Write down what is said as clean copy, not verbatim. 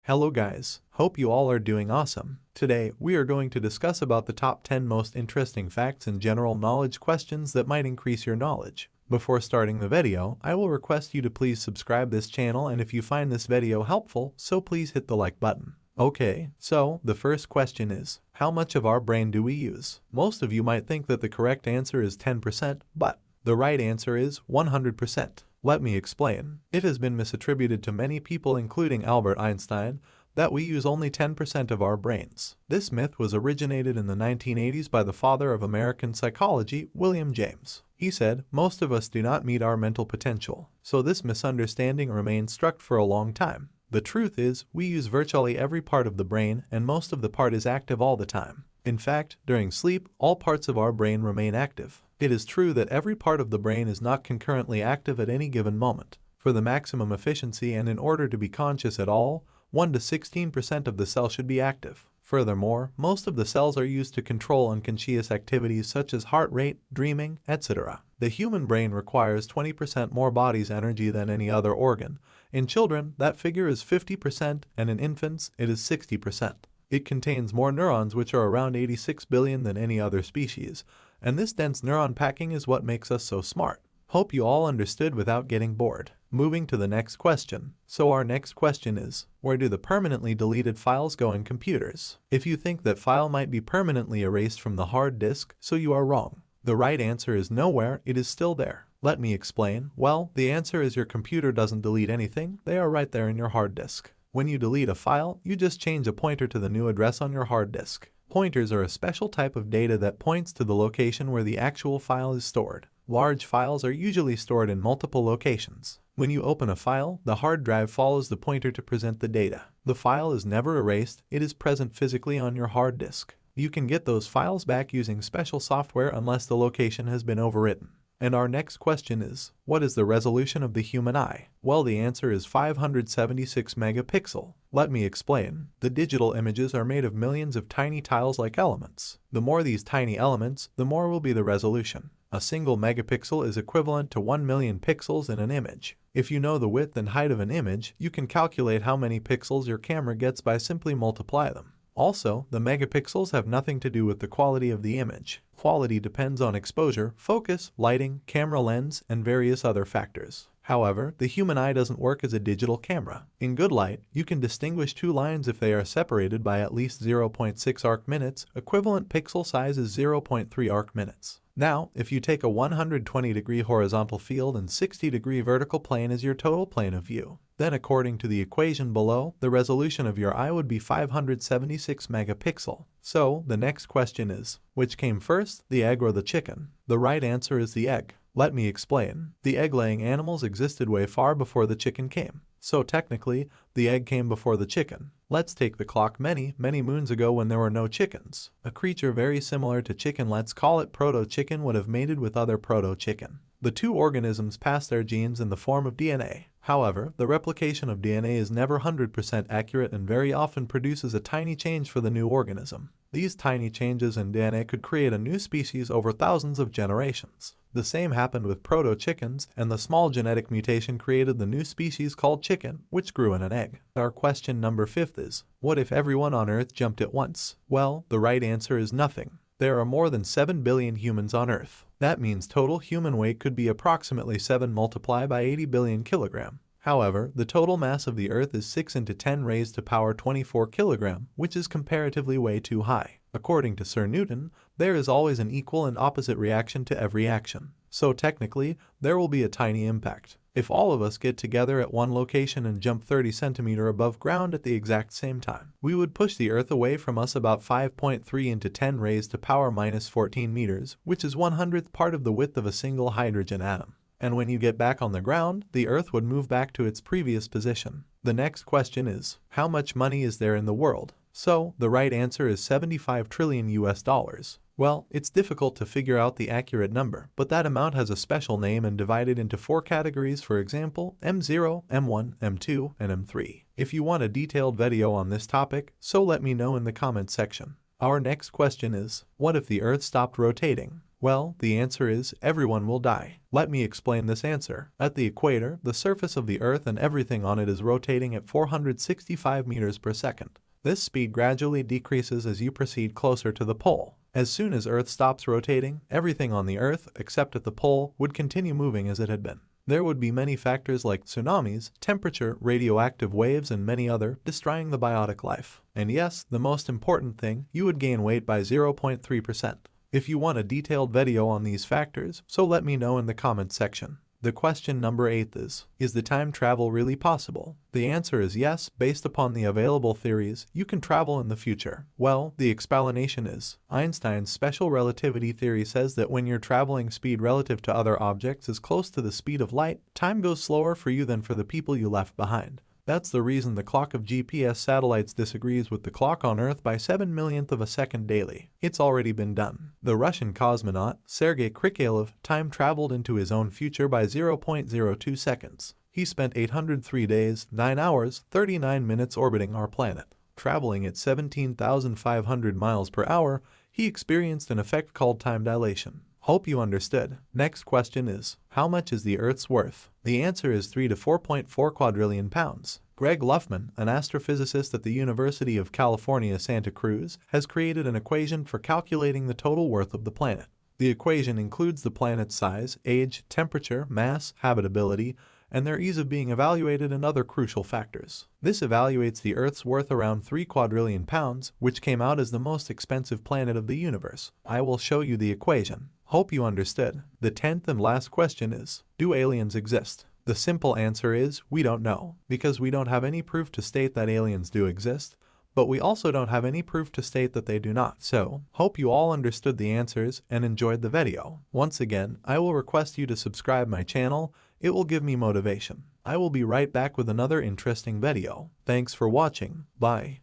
Hello guys, hope you all are doing awesome. Today, we are going to discuss about the top 10 most interesting facts and general knowledge questions that might increase your knowledge. Before starting the video, I will request you to please subscribe this channel, and if you find this video helpful, so please hit the like button. Okay, so the first question is, how much of our brain do we use? Most of you might think that the correct answer is 10%, but the right answer is 100%. Let me explain. It has been misattributed to many people, including Albert Einstein, that we use only 10% of our brains. This myth was originated in the 1980s by the father of American psychology, William James. He said, most of us do not meet our mental potential. So this misunderstanding remained stuck for a long time. The truth is, we use virtually every part of the brain, and most of the part is active all the time. In fact, during sleep, all parts of our brain remain active. It is true that every part of the brain is not concurrently active at any given moment. For the maximum efficiency and in order to be conscious at all, 1 to 16% of the cell should be active. Furthermore, most of the cells are used to control unconscious activities such as heart rate, dreaming, etc. The human brain requires 20% more body's energy than any other organ. In children, that figure is 50%, and in infants, it is 60%. It contains more neurons, which are around 86 billion, than any other species, and this dense neuron packing is what makes us so smart. Hope you all understood without getting bored. Moving to the next question. So our next question is, where do the permanently deleted files go in computers? If you think that file might be permanently erased from the hard disk, so you are wrong. The right answer is nowhere, it is still there. Let me explain. Well, the answer is your computer doesn't delete anything, they are right there in your hard disk. When you delete a file, you just change a pointer to the new address on your hard disk. Pointers are a special type of data that points to the location where the actual file is stored. Large files are usually stored in multiple locations. When you open a file, the hard drive follows the pointer to present the data. The file is never erased, it is present physically on your hard disk. You can get those files back using special software unless the location has been overwritten. And our next question is, what is the resolution of the human eye? Well, the answer is 576 megapixel. Let me explain. The digital images are made of millions of tiny tiles-like elements. The more these tiny elements, the more will be the resolution. A single megapixel is equivalent to 1 million pixels in an image. If you know the width and height of an image, you can calculate how many pixels your camera gets by simply multiply them. Also, the megapixels have nothing to do with the quality of the image. Quality depends on exposure, focus, lighting, camera lens, and various other factors. However, the human eye doesn't work as a digital camera. In good light, you can distinguish two lines if they are separated by at least 0.6 arc minutes. Equivalent pixel size is 0.3 arc minutes. Now, if you take a 120-degree horizontal field and 60-degree vertical plane as your total plane of view, then according to the equation below, the resolution of your eye would be 576 megapixel. So, the next question is, which came first, the egg or the chicken? The right answer is the egg. Let me explain. The egg-laying animals existed way far before the chicken came. So technically, the egg came before the chicken. Let's take the clock many moons ago when there were no chickens. A creature very similar to chicken, let's call it proto-chicken, would have mated with other proto-chicken. The two organisms pass their genes in the form of DNA. However, the replication of DNA is never 100% accurate and very often produces a tiny change for the new organism. These tiny changes in DNA could create a new species over thousands of generations. The same happened with proto-chickens, and the small genetic mutation created the new species called chicken, which grew in an egg. Our question number 5 is, what if everyone on Earth jumped at once? Well, the right answer is nothing. There are more than 7 billion humans on Earth. That means total human weight could be approximately 7 multiplied by 80 billion kilogram. However, the total mass of the Earth is 6 into 10 raised to power 24 kilogram, which is comparatively way too high. According to Sir Newton, there is always an equal and opposite reaction to every action. So technically, there will be a tiny impact. If all of us get together at one location and jump 30 centimeters above ground at the exact same time, we would push the Earth away from us about 5.3 into 10 raised to power minus 14 meters, which is 1/100th part of the width of a single hydrogen atom. And when you get back on the ground, the Earth would move back to its previous position. The next question is, how much money is there in the world? So, the right answer is 75 trillion US dollars. Well, it's difficult to figure out the accurate number, but that amount has a special name and divided into 4 categories, for example, M0, M1, M2, and M3. If you want a detailed video on this topic, so let me know in the comments section. Our next question is, what if the Earth stopped rotating? Well, the answer is everyone will die. Let me explain this answer. At the equator, the surface of the Earth and everything on it is rotating at 465 meters per second. This speed gradually decreases as you proceed closer to the pole. As soon as Earth stops rotating, everything on the Earth, except at the pole, would continue moving as it had been. There would be many factors like tsunamis, temperature, radioactive waves, and many other, destroying the biotic life. And yes, the most important thing, you would gain weight by 0.3%. If you want a detailed video on these factors, so let me know in the comments section. The question number 8 is the time travel really possible? The answer is yes. Based upon the available theories, you can travel in the future. Well, the explanation is, Einstein's special relativity theory says that when your traveling speed relative to other objects is close to the speed of light, time goes slower for you than for the people you left behind. That's the reason the clock of GPS satellites disagrees with the clock on Earth by 7 millionth of a second daily. It's already been done. The Russian cosmonaut, Sergei Krikalev, time traveled into his own future by 0.02 seconds. He spent 803 days, 9 hours, 39 minutes orbiting our planet. Traveling at 17,500 miles per hour, he experienced an effect called time dilation. Hope you understood. Next question is, how much is the Earth's worth? The answer is 3 to 4.4 quadrillion pounds. Greg Luffman, an astrophysicist at the University of California, Santa Cruz, has created an equation for calculating the total worth of the planet. The equation includes the planet's size, age, temperature, mass, habitability, and their ease of being evaluated and other crucial factors. This evaluates the Earth's worth around 3 quadrillion pounds, which came out as the most expensive planet of the universe. I will show you the equation. Hope you understood. The 10th and last question is, do aliens exist? The simple answer is, we don't know, because we don't have any proof to state that aliens do exist, but we also don't have any proof to state that they do not. So, hope you all understood the answers and enjoyed the video. Once again, I will request you to subscribe my channel. It will give me motivation. I will be right back with another interesting video. Thanks for watching. Bye.